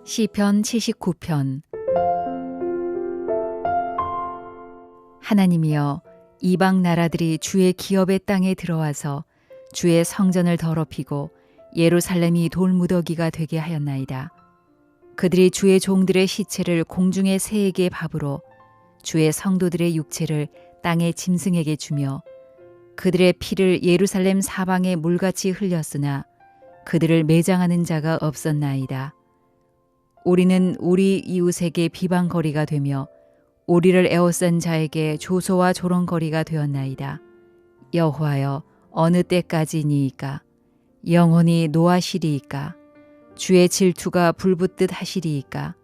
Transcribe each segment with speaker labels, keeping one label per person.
Speaker 1: 시편 79편. 하나님이여, 이방 나라들이 주의 기업의 땅에 들어와서 주의 성전을 더럽히고 예루살렘이 돌무더기가 되게 하였나이다. 그들이 주의 종들의 시체를 공중의 새에게 밥으로, 주의 성도들의 육체를 땅의 짐승에게 주며, 그들의 피를 예루살렘 사방에 물같이 흘렸으나 그들을 매장하는 자가 없었나이다. 우리는 우리 이웃에게 비방거리가 되며 우리를 에워싼 자에게 조소와 조롱거리가 되었나이다. 여호와여, 어느 때까지니이까? 영원히 노하시리이까? 주의 질투가 불붙듯 하시리이까?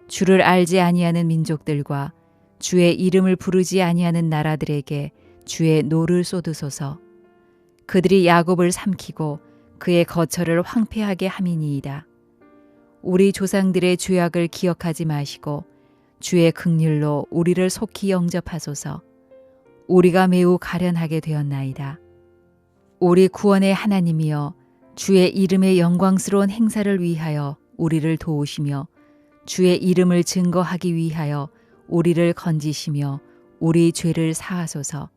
Speaker 1: 주를 알지 아니하는 민족들과 주의 이름을 부르지 아니하는 나라들에게 주의 노를 쏟으소서. 그들이 야곱을 삼키고 그의 거처를 황폐하게 함이니이다. 우리 조상들의 죄악을 기억하지 마시고 주의 긍휼로 우리를 속히 영접하소서. 우리가 매우 가련하게 되었나이다. 우리 구원의 하나님이여, 주의 이름의 영광스러운 행사를 위하여 우리를 도우시며 주의 이름을 증거하기 위하여 우리를 건지시며 우리 죄를 사하소서.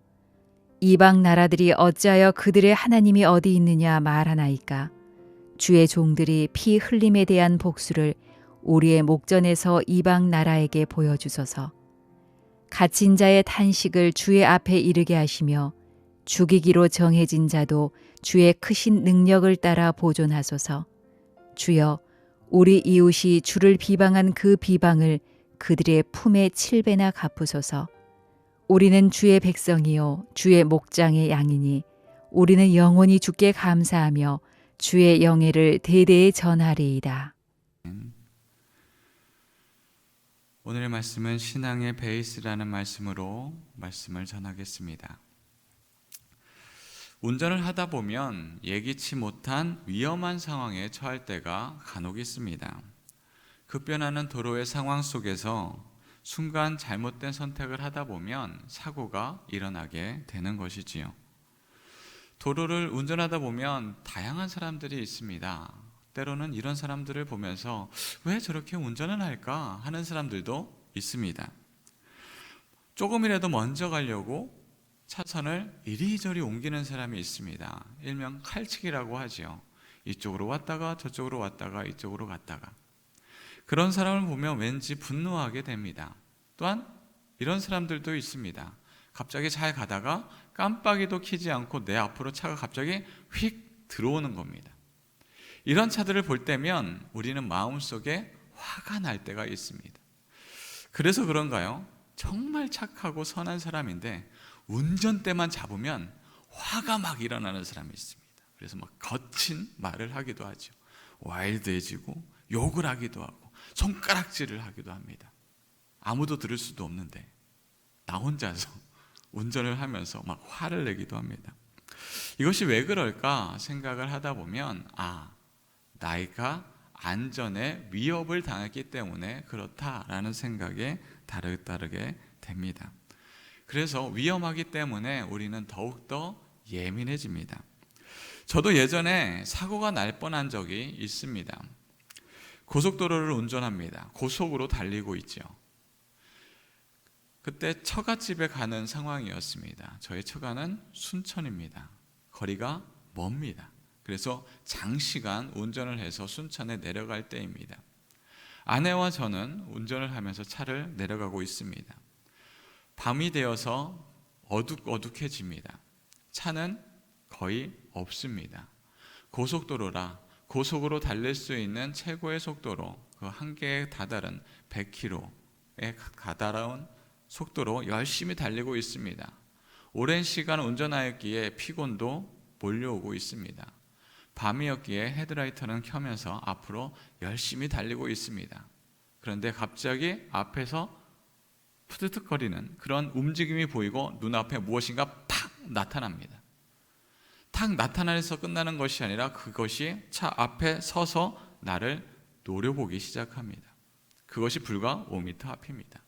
Speaker 1: 이방 나라들이 어찌하여 그들의 하나님이 어디 있느냐 말하나이까? 주의 종들이 피 흘림에 대한 복수를 우리의 목전에서 이방 나라에게 보여주소서. 갇힌 자의 탄식을 주의 앞에 이르게 하시며 죽이기로 정해진 자도 주의 크신 능력을 따라 보존하소서. 주여, 우리 이웃이 주를 비방한 그 비방을 그들의 품에 7배나 갚으소서. 우리는 주의 백성이요 주의 목장의 양이니 우리는 영원히 주께 감사하며 주의 영예를 대대에 전하리이다.
Speaker 2: 오늘의 말씀은 신앙의 베이스라는 말씀으로 말씀을 전하겠습니다. 운전을 하다 보면 예기치 못한 위험한 상황에 처할 때가 간혹 있습니다. 급변하는 도로의 상황 속에서 순간 잘못된 선택을 하다 보면 사고가 일어나게 되는 것이지요. 도로를 운전하다 보면 다양한 사람들이 있습니다. 때로는 이런 사람들을 보면서 왜 저렇게 운전을 할까 하는 사람들도 있습니다. 조금이라도 먼저 가려고 차선을 이리저리 옮기는 사람이 있습니다. 일명 칼치기라고 하죠. 이쪽으로 왔다가 저쪽으로 왔다가 이쪽으로 갔다가. 그런 사람을 보면 왠지 분노하게 됩니다. 또한 이런 사람들도 있습니다. 갑자기 잘 가다가 깜빡이도 켜지 않고 내 앞으로 차가 갑자기 휙 들어오는 겁니다. 이런 차들을 볼 때면 우리는 마음속에 화가 날 때가 있습니다. 그래서 그런가요? 정말 착하고 선한 사람인데 운전대만 잡으면 화가 막 일어나는 사람이 있습니다. 그래서 막 거친 말을 하기도 하죠. 와일드해지고 욕을 하기도 하고 손가락질을 하기도 합니다. 아무도 들을 수도 없는데 나 혼자서 운전을 하면서 막 화를 내기도 합니다. 이것이 왜 그럴까 생각을 하다 보면 나이가 안전에 위협을 당했기 때문에 그렇다라는 생각에 따르게 됩니다. 그래서 위험하기 때문에 우리는 더욱더 예민해집니다. 저도 예전에 사고가 날 뻔한 적이 있습니다. 고속도로를 운전합니다. 고속으로 달리고 있죠. 그때 처갓집에 가는 상황이었습니다. 저의 처가는 순천입니다. 거리가 멉니다. 그래서 장시간 운전을 해서 순천에 내려갈 때입니다. 아내와 저는 운전을 하면서 차를 내려가고 있습니다. 밤이 되어서 어둑어둑해집니다. 차는 거의 없습니다. 고속도로라 고속으로 달릴 수 있는 최고의 속도로 그 한계에 다다른 100km에 다다른 속도로 열심히 달리고 있습니다. 오랜 시간 운전하였기에 피곤도 몰려오고 있습니다. 밤이었기에 헤드라이터는 켜면서 앞으로 열심히 달리고 있습니다. 그런데 갑자기 앞에서 푸드득거리는 그런 움직임이 보이고 눈앞에 무엇인가 팍 나타납니다. 탁 나타나서 끝나는 것이 아니라 그것이 차 앞에 서서 나를 노려보기 시작합니다. 그것이 불과 5m 앞입니다.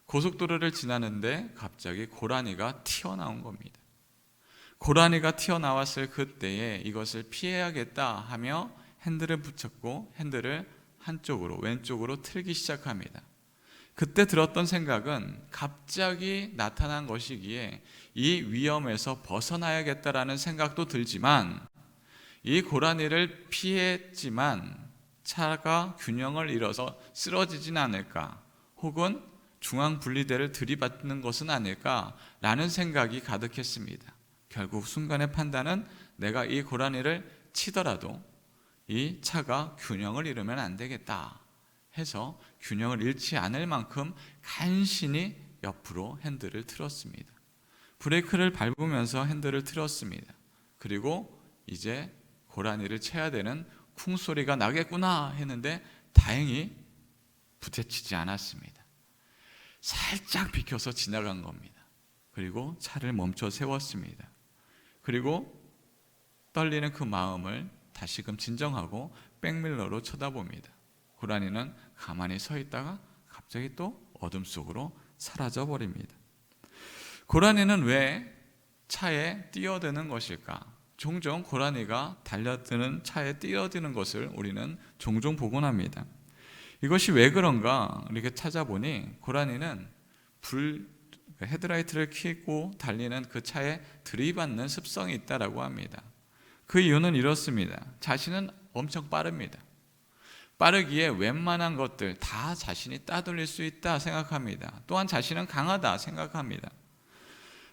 Speaker 2: 고속도로를 지나는데 갑자기 고라니가 튀어나온 겁니다. 고라니가 튀어나왔을 그때에 이것을 피해야겠다 하며 핸들을 붙였고 핸들을 한쪽으로 왼쪽으로 틀기 시작합니다. 그때 들었던 생각은 갑자기 나타난 것이기에 이 위험에서 벗어나야겠다라는 생각도 들지만 이 고라니를 피했지만 차가 균형을 잃어서 쓰러지진 않을까, 혹은 중앙 분리대를 들이받는 것은 아닐까라는 생각이 가득했습니다. 결국 순간의 판단은 내가 이 고라니를 치더라도 이 차가 균형을 잃으면 안 되겠다 해서 균형을 잃지 않을 만큼 간신히 옆으로 핸들을 틀었습니다. 브레이크를 밟으면서 핸들을 틀었습니다. 그리고 이제 고라니를 쳐야 되는 쿵 소리가 나겠구나 했는데 다행히 부딪히지 않았습니다. 살짝 비켜서 지나간 겁니다. 그리고 차를 멈춰 세웠습니다. 그리고 떨리는 그 마음을 다시금 진정하고 백밀러로 쳐다봅니다. 고라니는 가만히 서 있다가 갑자기 또 어둠 속으로 사라져 버립니다. 고라니는 왜 차에 뛰어드는 것일까? 종종 고라니가 달려드는 차에 뛰어드는 것을 우리는 종종 보곤 합니다. 이것이 왜 그런가 이렇게 찾아보니 고라니는 헤드라이트를 켜고 달리는 그 차에 들이받는 습성이 있다고 합니다. 그 이유는 이렇습니다. 자신은 엄청 빠릅니다. 빠르기에 웬만한 것들 다 자신이 따돌릴 수 있다 생각합니다. 또한 자신은 강하다 생각합니다.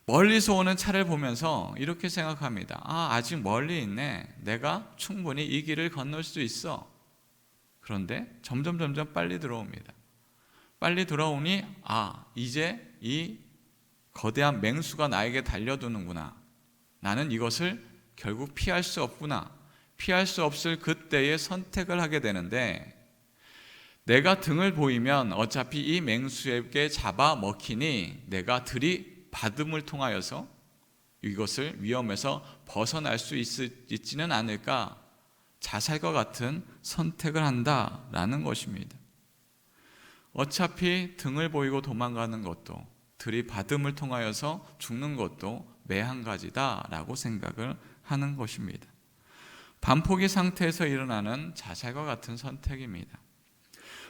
Speaker 2: 멀리서 오는 차를 보면서 이렇게 생각합니다. 아직 멀리 있네. 내가 충분히 이 길을 건널 수 있어. 그런데 점점 빨리 들어옵니다. 빨리 돌아오니 이제 이 거대한 맹수가 나에게 달려드는구나. 나는 이것을 결국 피할 수 없구나. 피할 수 없을 그때의 선택을 하게 되는데, 내가 등을 보이면 어차피 이 맹수에게 잡아먹히니 내가 들이받음을 통하여서 이것을 위험에서 벗어날 수 있지는 않을까, 자살과 같은 선택을 한다라는 것입니다. 어차피 등을 보이고 도망가는 것도 들이받음을 통하여서 죽는 것도 매한가지다라고 생각을 하는 것입니다. 반포기 상태에서 일어나는 자살과 같은 선택입니다.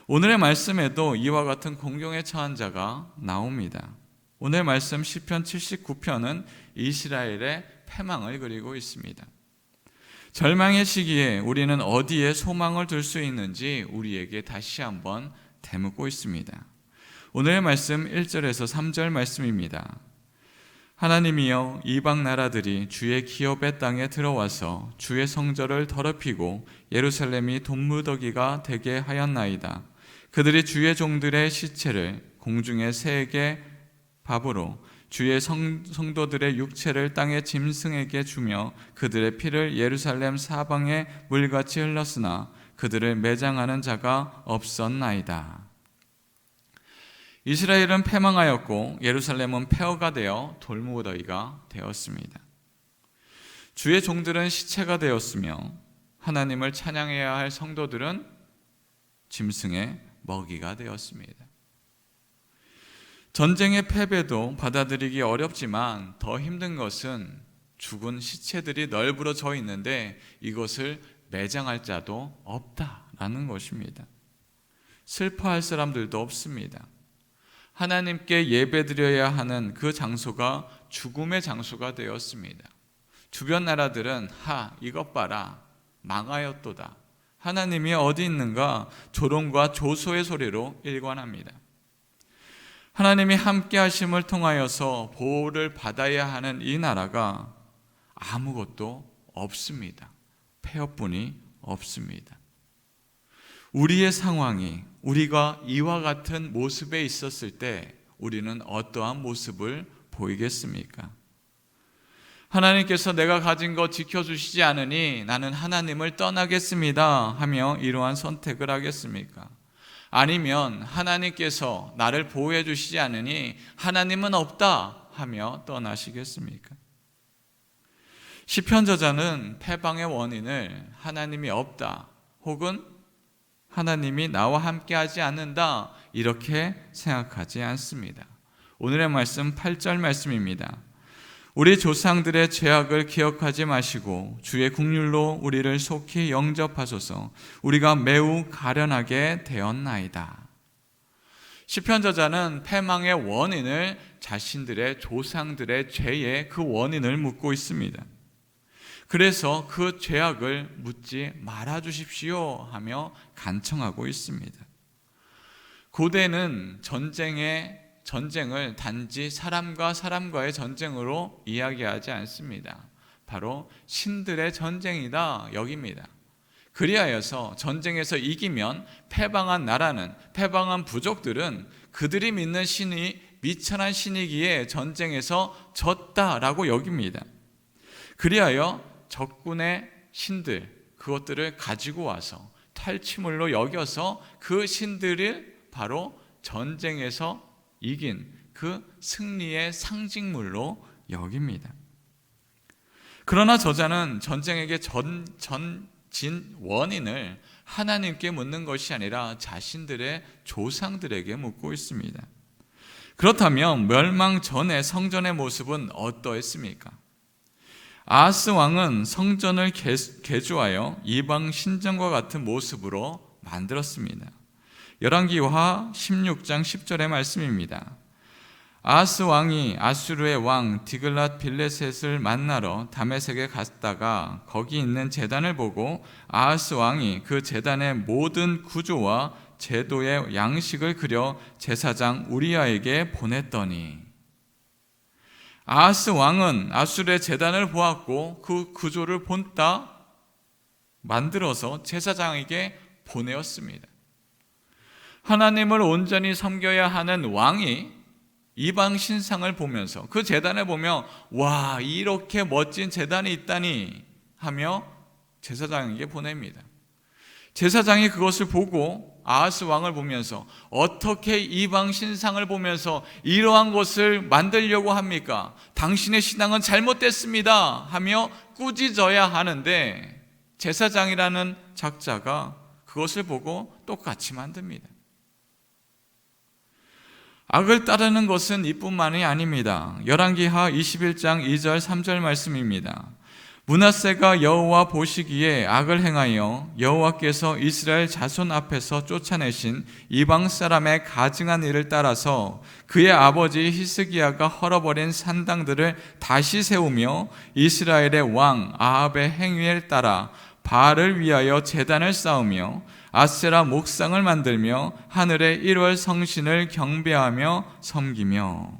Speaker 2: 오늘의 말씀에도 이와 같은 공경에 처한 자가 나옵니다. 오늘 말씀 시편 79편은 이스라엘의 패망을 그리고 있습니다. 절망의 시기에 우리는 어디에 소망을 둘 수 있는지 우리에게 다시 한번 되묻고 있습니다. 오늘의 말씀 1절에서 3절 말씀입니다. 하나님이여, 이방 나라들이 주의 기업의 땅에 들어와서 주의 성전을 더럽히고 예루살렘이 돈무더기가 되게 하였나이다. 그들이 주의 종들의 시체를 공중의 새에게 밥으로 주의 성도들의 육체를 땅의 짐승에게 주며 그들의 피를 예루살렘 사방에 물같이 흘렀으나 그들을 매장하는 자가 없었나이다. 이스라엘은 패망하였고 예루살렘은 폐허가 되어 돌무더기가 되었습니다. 주의 종들은 시체가 되었으며 하나님을 찬양해야 할 성도들은 짐승의 먹이가 되었습니다. 전쟁의 패배도 받아들이기 어렵지만 더 힘든 것은 죽은 시체들이 널브러져 있는데 이것을 매장할 자도 없다라는 것입니다. 슬퍼할 사람들도 없습니다. 하나님께 예배드려야 하는 그 장소가 죽음의 장소가 되었습니다. 주변 나라들은 이것 봐라, 망하였도다. 하나님이 어디 있는가 조롱과 조소의 소리로 일관합니다. 하나님이 함께 하심을 통하여서 보호를 받아야 하는 이 나라가 아무것도 없습니다. 폐허뿐이 없습니다. 우리의 상황이 우리가 이와 같은 모습에 있었을 때 우리는 어떠한 모습을 보이겠습니까? 하나님께서 내가 가진 것 지켜주시지 않으니 나는 하나님을 떠나겠습니다 하며 이러한 선택을 하겠습니까? 아니면 하나님께서 나를 보호해 주시지 않으니 하나님은 없다 하며 떠나시겠습니까? 시편 저자는 패방의 원인을 하나님이 없다 혹은 하나님이 나와 함께하지 않는다 이렇게 생각하지 않습니다. 오늘의 말씀 8절 말씀입니다. 우리 조상들의 죄악을 기억하지 마시고 주의 긍휼로 우리를 속히 영접하소서. 우리가 매우 가련하게 되었나이다. 시편 저자는 패망의 원인을 자신들의 조상들의 죄의 그 원인을 묻고 있습니다. 그래서 그 죄악을 묻지 말아 주십시오 하며 간청하고 있습니다. 고대는 전쟁을 단지 사람과 사람과의 전쟁으로 이야기하지 않습니다. 바로 신들의 전쟁이다 여깁니다. 그리하여서 전쟁에서 이기면 패방한 나라는, 패방한 부족들은 그들이 믿는 신이 미천한 신이기에 전쟁에서 졌다라고 여깁니다. 그리하여 적군의 신들, 그것들을 가지고 와서 탈취물로 여겨서 그 신들을 바로 전쟁에서 이긴 그 승리의 상징물로 여깁니다. 그러나 저자는 전쟁에게 진 원인을 하나님께 묻는 것이 아니라 자신들의 조상들에게 묻고 있습니다. 그렇다면 멸망 전의 성전의 모습은 어떠했습니까? 아하스 왕은 성전을 개조하여 이방 신전과 같은 모습으로 만들었습니다. 열왕기하 16장 10절의 말씀입니다. 아하스 왕이 아수르의 왕 디글랏 빌레셋을 만나러 다메섹에 갔다가 거기 있는 제단을 보고 아하스 왕이 그 제단의 모든 구조와 제도의 양식을 그려 제사장 우리야에게 보냈더니, 아하스 왕은 아수르의 제단을 보았고 그 구조를 본따 만들어서 제사장에게 보내었습니다. 하나님을 온전히 섬겨야 하는 왕이 이방 신상을 보면서 그 제단을 보며 와, 이렇게 멋진 제단이 있다니 하며 제사장에게 보냅니다. 제사장이 그것을 보고 아하스 왕을 보면서 어떻게 이방 신상을 보면서 이러한 것을 만들려고 합니까? 당신의 신앙은 잘못됐습니다 하며 꾸짖어야 하는데 제사장이라는 작자가 그것을 보고 똑같이 만듭니다. 악을 따르는 것은 이뿐만이 아닙니다. 열왕기하 21장 2절 3절 말씀입니다. 므낫세가 여호와 보시기에 악을 행하여 여호와께서 이스라엘 자손 앞에서 쫓아내신 이방 사람의 가증한 일을 따라서 그의 아버지 히스기야가 헐어버린 산당들을 다시 세우며 이스라엘의 왕 아합의 행위를 따라 바알을 위하여 제단을 쌓으며 아세라 목상을 만들며 하늘의 1월 성신을 경배하며 섬기며,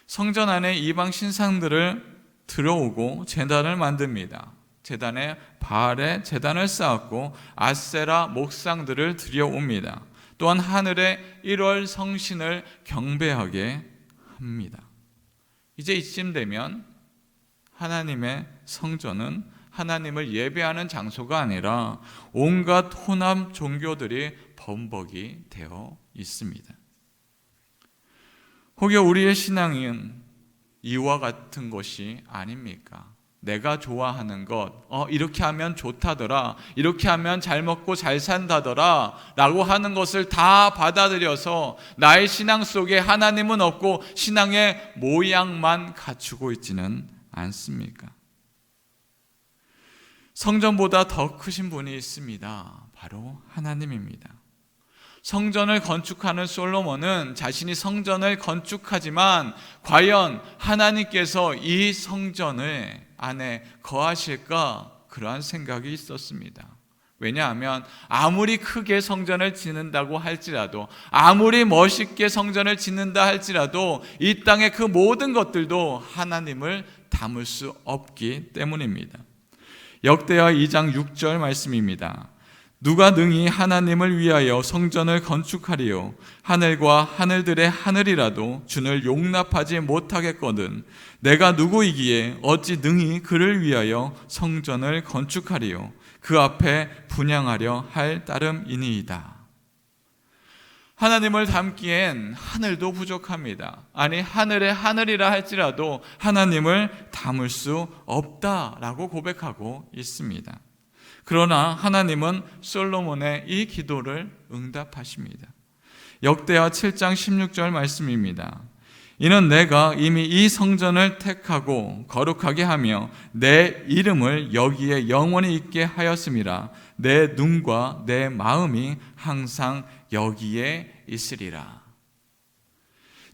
Speaker 2: 성전 안에 이방 신상들을 들어오고 제단을 만듭니다. 제단에 바알의 제단을 쌓았고 아세라 목상들을 들여옵니다. 또한 하늘의 1월 성신을 경배하게 합니다. 이제 이쯤 되면 하나님의 성전은 하나님을 예배하는 장소가 아니라 온갖 혼합 종교들이 범벅이 되어 있습니다. 혹여 우리의 신앙은 이와 같은 것이 아닙니까? 내가 좋아하는 것, 이렇게 하면 좋다더라, 이렇게 하면 잘 먹고 잘 산다더라 라고 하는 것을 다 받아들여서 나의 신앙 속에 하나님은 없고 신앙의 모양만 갖추고 있지는 않습니까? 성전보다 더 크신 분이 있습니다. 바로 하나님입니다. 성전을 건축하는 솔로몬은 자신이 성전을 건축하지만 과연 하나님께서 이 성전을 안에 거하실까? 그러한 생각이 있었습니다. 왜냐하면 아무리 크게 성전을 짓는다고 할지라도, 아무리 멋있게 성전을 짓는다 할지라도 이 땅의 그 모든 것들도 하나님을 담을 수 없기 때문입니다. 역대하 2장 6절 말씀입니다. 누가 능히 하나님을 위하여 성전을 건축하리요? 하늘과 하늘들의 하늘이라도 주를 용납하지 못하겠거든. 내가 누구이기에 어찌 능히 그를 위하여 성전을 건축하리요? 그 앞에 분향하려 할 따름이니이다. 하나님을 담기엔 하늘도 부족합니다. 아니, 하늘의 하늘이라 할지라도 하나님을 담을 수 없다라고 고백하고 있습니다. 그러나 하나님은 솔로몬의 이 기도를 응답하십니다. 역대하 7장 16절 말씀입니다. 이는 내가 이미 이 성전을 택하고 거룩하게 하며 내 이름을 여기에 영원히 있게 하였음이라. 내 눈과 내 마음이 항상 여기에 있으리라.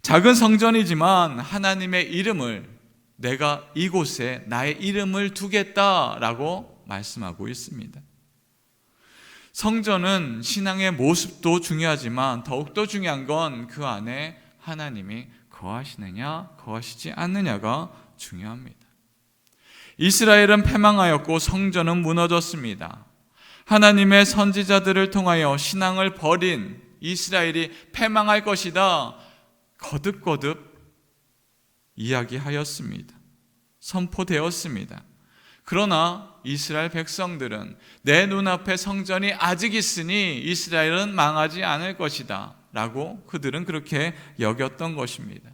Speaker 2: 작은 성전이지만 하나님의 이름을, 내가 이곳에 나의 이름을 두겠다라고 말씀하고 있습니다. 성전은 신앙의 모습도 중요하지만 더욱더 중요한 건 그 안에 하나님이 거하시느냐 거하시지 않느냐가 중요합니다. 이스라엘은 패망하였고 성전은 무너졌습니다. 하나님의 선지자들을 통하여 신앙을 버린 이스라엘이 패망할 것이다 거듭거듭 이야기하였습니다. 선포되었습니다. 그러나 이스라엘 백성들은 내 눈앞에 성전이 아직 있으니 이스라엘은 망하지 않을 것이다 라고 그들은 그렇게 여겼던 것입니다.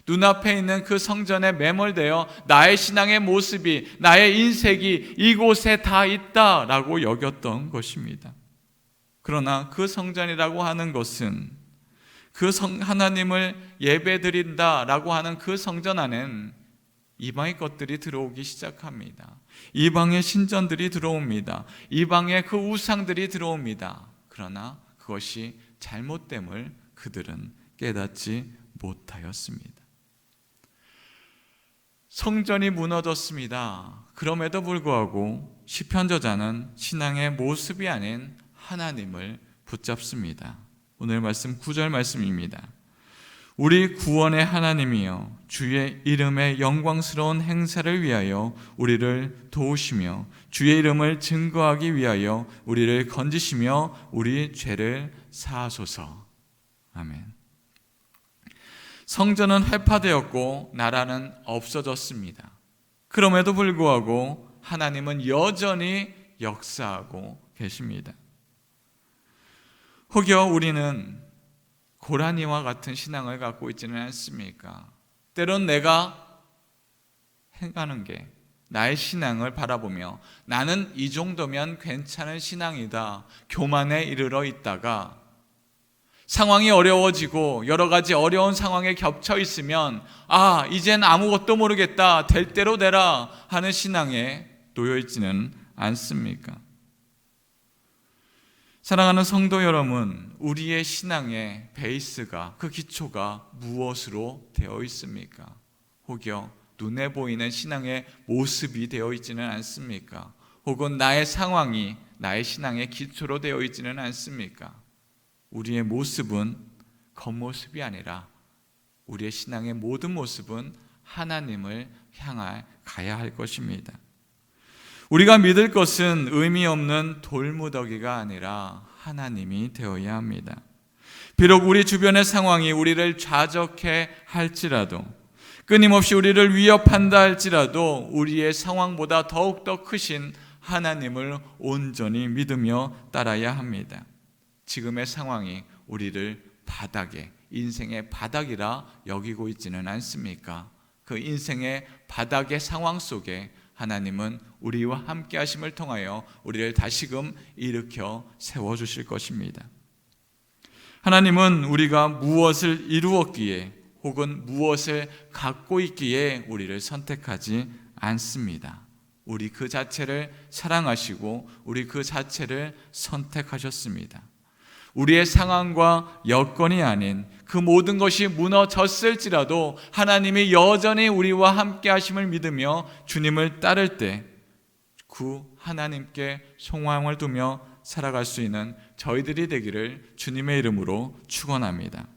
Speaker 2: 눈앞에 있는 그 성전에 매몰되어 나의 신앙의 모습이, 나의 인색이 이곳에 다 있다라고 여겼던 것입니다. 그러나 그 성전이라고 하는 것은 하나님을 예배드린다라고 하는 그 성전 안엔 이방의 것들이 들어오기 시작합니다. 이방의 신전들이 들어옵니다. 이방의 그 우상들이 들어옵니다. 그러나 그것이 잘못됨을 그들은 깨닫지 못하였습니다. 성전이 무너졌습니다. 그럼에도 불구하고 시편 저자는 신앙의 모습이 아닌 하나님을 붙잡습니다. 오늘 말씀 9절 말씀입니다. 우리 구원의 하나님이여 주의 이름의 영광스러운 행사를 위하여 우리를 도우시며 주의 이름을 증거하기 위하여 우리를 건지시며 우리 죄를 사하소서. 아멘. 성전은 회파되었고 나라는 없어졌습니다. 그럼에도 불구하고 하나님은 여전히 역사하고 계십니다. 혹여 우리는 고라니와 같은 신앙을 갖고 있지는 않습니까? 때론 내가 행하는 게 나의 신앙을 바라보며 나는 이 정도면 괜찮은 신앙이다 교만에 이르러 있다가 상황이 어려워지고 여러 가지 어려운 상황에 겹쳐 있으면 이젠 아무것도 모르겠다 될 대로 되라 하는 신앙에 놓여 있지는 않습니까? 사랑하는 성도 여러분, 우리의 신앙의 베이스가, 그 기초가 무엇으로 되어 있습니까? 혹여 눈에 보이는 신앙의 모습이 되어 있지는 않습니까? 혹은 나의 상황이 나의 신앙의 기초로 되어 있지는 않습니까? 우리의 모습은 겉모습이 아니라 우리의 신앙의 모든 모습은 하나님을 향해 가야 할 것입니다. 우리가 믿을 것은 의미 없는 돌무더기가 아니라 하나님이 되어야 합니다. 비록 우리 주변의 상황이 우리를 좌절케 할지라도, 끊임없이 우리를 위협한다 할지라도 우리의 상황보다 더욱더 크신 하나님을 온전히 믿으며 따라야 합니다. 지금의 상황이 우리를 바닥에, 인생의 바닥이라 여기고 있지는 않습니까? 그 인생의 바닥의 상황 속에 하나님은 우리와 함께 하심을 통하여 우리를 다시금 일으켜 세워주실 것입니다. 하나님은 우리가 무엇을 이루었기에 혹은 무엇을 갖고 있기에 우리를 선택하지 않습니다. 우리 그 자체를 사랑하시고 우리 그 자체를 선택하셨습니다. 우리의 상황과 여건이 아닌 그 모든 것이 무너졌을지라도 하나님이 여전히 우리와 함께 하심을 믿으며 주님을 따를 때 그 하나님께 소망을 두며 살아갈 수 있는 저희들이 되기를 주님의 이름으로 축원합니다.